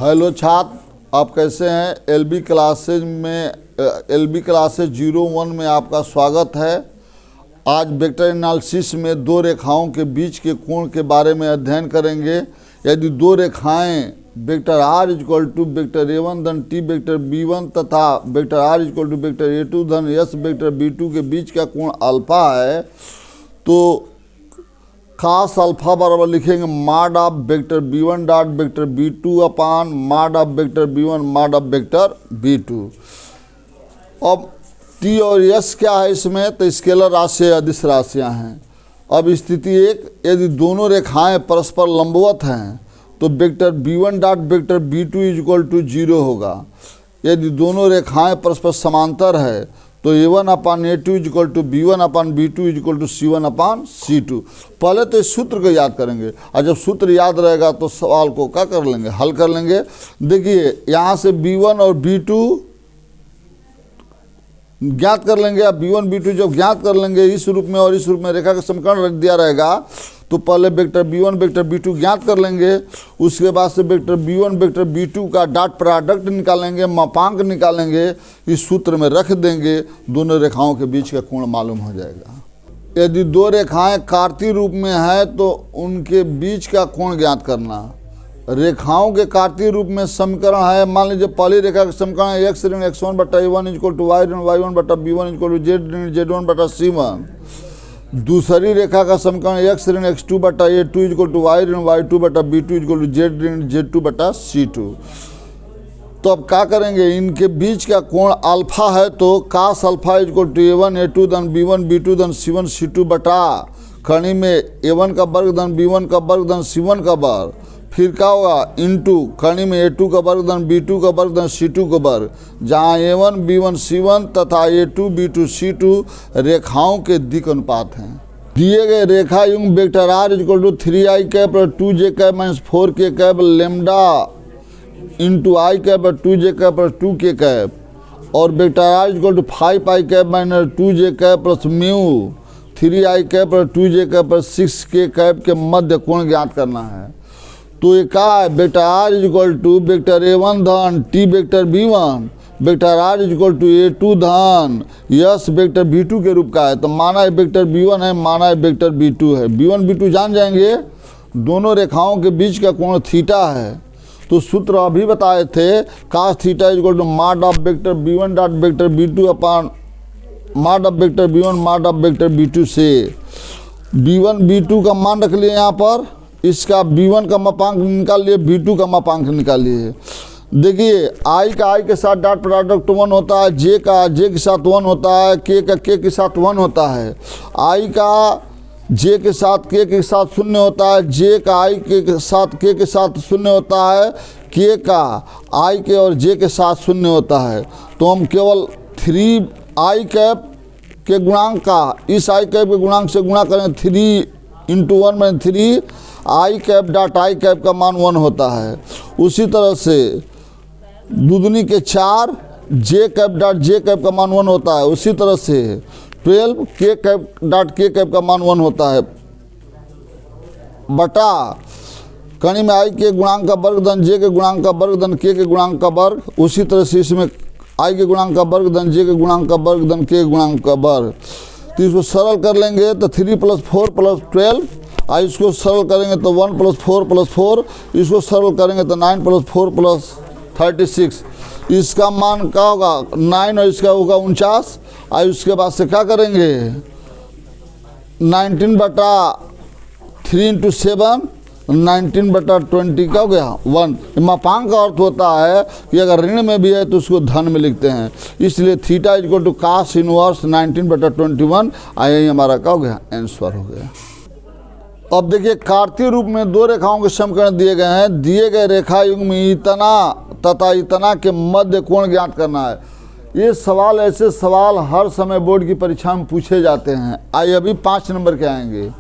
Hello छात्र, आप कैसे हैं। एलबी क्लासेज 01 में आपका स्वागत है। आज वेक्टर एनालिसिस में दो रेखाओं के बीच के कोण के बारे में अध्ययन करेंगे। यदि दो रेखाएं vector r equal to vector a1 धन t वेक्टर b1 तथा vector r equal to vector a2 धन s वेक्टर b2 के बीच का कोण अल्फा है, तो खास अल्फा बराबर लिखेंगे mod of vector b1 dot vector b2 upon mod of vector b1 mod of vector b2। अब t और s क्या है इसमें, तो स्केलर राशि अदिश राशियाँ हैं। अब स्थिति एक, यदि दोनों रेखाएं परस्पर लंबवत हैं तो vector b1 dot vector b2 equal to 0 होगा। यदि दोनों रेखाएं परस्पर समांतर है तो a1 upon a2 equal to b1 upon b2 equal to c1 upon c2। पहले तो इस सूत्र को याद करेंगे, और जब सूत्र याद रहेगा तो सवाल को क्या कर लेंगे, हल कर लेंगे। देखिए यहाँ से b1 और b2 ज्ञात कर लेंगे। अब b1 b2 जब ज्ञात कर लेंगे इस रूप में और इस रूप में रेखा का समीकरण रख दिया रहेगा, तो पहले वेक्टर b1 वेक्टर b2 ज्ञात कर लेंगे। उसके बाद से वेक्टर b1 वेक्टर b2 का डॉट प्रोडक्ट निकालेंगे, मापांक निकालेंगे, इस सूत्र में रख देंगे, दोनों रेखाओं के बीच का कोण मालूम हो जाएगा। यदि दो रेखाएं कार्तीय रूप में है तो उनके बीच का कोण ज्ञात करना। रेखाओं के कार्तीय रूप में समीकरण है, मान लीजिए पहली रेखा का समीकरण है x ऋण x1 बटा a1 इक्वल टू y ऋण y1 बटा b1 इक्वल टू z ऋण z1 बटा c1। दूसरी रेखा का समीकरण x ऋण x2 बटा a2 इक्वल टू y ऋण y2 बटा b2 इक्वल टू z ऋण z2 बटा c2। तो अब क्या करेंगे, इनके बीच का कोण अल्फा है तो कास alpha equal to a1 a2 धन b1 b2 धन c1 c2 बटा खड़ी में a1 का वर्ग धन b1 का वर्ग धन c1 का वर्ग, फिर क्या होगा इंटू खड़ी में a2 का वर्ग धन b2 का वर्ग धन c2 का वर्ग, जहाँ a1 b1 c1 तथा a2 b2 c2 रेखाओं के दिक् अनुपात हैं। दिए गए रेखा युग्म vector r equal to 3i cap 2j cap minus 4k cap lambda into I cap 2j cap 2k cap और vector r equal to 5i cap minus 2j cap plus mu 3i cap 2j cap 6k cap के मध्य कोण ज्ञात करना है। तो ये क्या है, vector r equal to vector a1 धन t vector b1 vector r equal to a2 धन s वेक्टर b2 के रूप का है। तो माना है वेक्टर b1 है, माना है वेक्टर b2 है। b1 b2 जान जाएंगे, दोनों रेखाओं के बीच का कोण थीटा है। तो सूत्र अभी बताए थे, cos theta equal to mod of vector b1 dot vector b2 upon mod of vector b1 mod of vector b2 से b1 b2 का मान रख लिए यहाँ पर, इसका b1 का मापांक निकाल लिए, b2 का मापांक निकाल लिए। देखिए i का i के साथ डॉट प्रोडक्ट 1 होता है, j का j के साथ 1 होता है, k का k के साथ 1 होता है, i का j के साथ k के साथ 0 होता है, j का i के साथ k के साथ 0 होता है, k का i के और j के साथ 0 होता है। तो हम केवल 3i कैप के गुणांक का इस i कैप के गुणांक से गुणा करें, 3 इंटू 1 में 3 आई कैप डॉट आई कैप का मान 1 होता है। उसी तरह से दूधनी के 4 जे कैप डॉट जे कैप का मान 1 होता है। उसी तरह से 12 के कैप डॉट के कैप का मान 1 होता है बटा कणी में आई के गुणांक का वर्ग धन जे के गुणांक का वर्ग धन के गुणांक का वर्ग। उसी तरह से इसमें आई के गुणांक का वर्ग धन जे के गुणांक का वर्ग धन के गुणांक का वर्ग। तो इसको सरल कर लेंगे तो 3 + 4 + 12, इसको सरल करेंगे तो 1 + 4 + 4, इसको सरल करेंगे तो 9 + 4 + 36। इसका मान क्या होगा 9 और इसका होगा 49। और उसके बाद से क्या करेंगे 19 बटा 3 × 7 19 बटा 20 का हो गया 1। मापांक का अर्थ होता है कि अगर ऋण में भी है तो उसको धन में लिखते हैं, इसलिए theta equal to cos inverse 19 बटा 21। यही हमारा क्या हो गया, आंसर हो गया। अब देखिए कार्तीय रूप में दो रेखाओं के समीकरण दिए गए हैं। दिए गए रेखा युग्म में इतना तथा इतना के मध्य कोण ज्ञात करना है। ये सवाल ऐसे सवाल हर समय बोर्ड की परीक्षा में पूछे जाते हैं। आइए अभी 5 नंबर के आएंगे।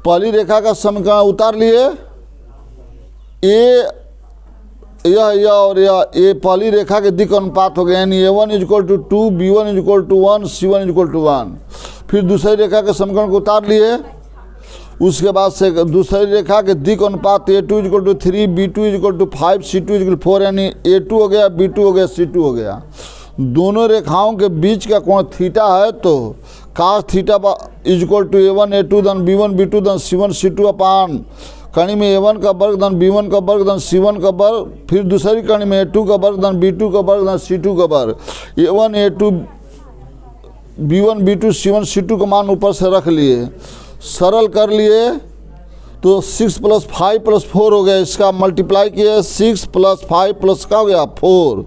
पहली रेखा का समीकरण उतार लिए, यह और ये पहली रेखा के दिक् अनुपात हो गए, यानी a1 equal to 2 b1 equal to 1 c1 equal to 1। फिर दूसरी रेखा के समीकरण को उतार लिए, उसके बाद से दूसरी रेखा के दिक अनुपात A2 = 3, B2 = 5, C2 = 4, यानी A2 हो गया, B2 हो गया, C2 हो गया। दोनों रेखाओं के बीच का कोण थीटा है, तो cos थीटा = A1 A2 धन B1 B2 धन C1 C2 अपान कणी में A1 का वर्ग धन B1 का वर्ग धन C1 का वर्ग, फिर दूसरी कणी में A2 का वर्ग धन B2 का वर्ग धन C2 का वर्ग। A1 A2 B1 B2 C1 C2 का मान ऊपर से रख लिए, सरल कर लिए तो 6 + 5 + 4 हो गया। इसका मल्टीप्लाई किए 6 + 5 प्लस का हो गया 4।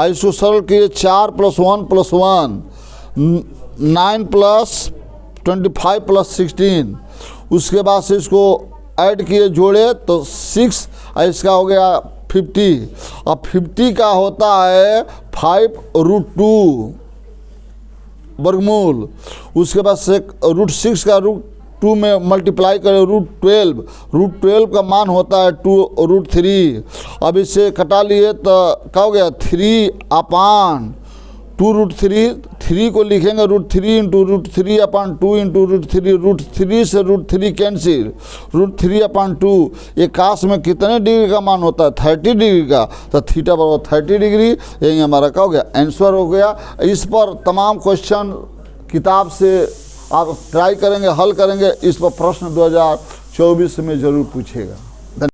इसको सरल किए 4 + 1 + 1 9 + 25 + 16। उसके बाद से इसको ऐड किए, जोड़े तो 6, इसका हो गया 50। अब 50 का होता है 5√2 वर्गमूल। उसके बाद से √6 का √2 में मल्टीप्लाई करें √12, √12 का मान होता है 2√3। अब इसे कटा लिए तो क्या हो गया 3 अपान 2√3, 3 को लिखेंगे √3 × √3 अपान 2 × √3, √3 से √3 कैंसिल, √3 अपान 2। ये काश में कितने डिग्री का मान होता है 30 डिग्री का, तो थीटा बराबर 30 डिग्री। यही हमारा क्या हो गया आंसर हो गया। इस पर तमाम क्वेश्चन किताब से आप ट्राई करेंगे, हल करेंगे। इस पर प्रश्न 2024 में ज़रूर पूछेगा।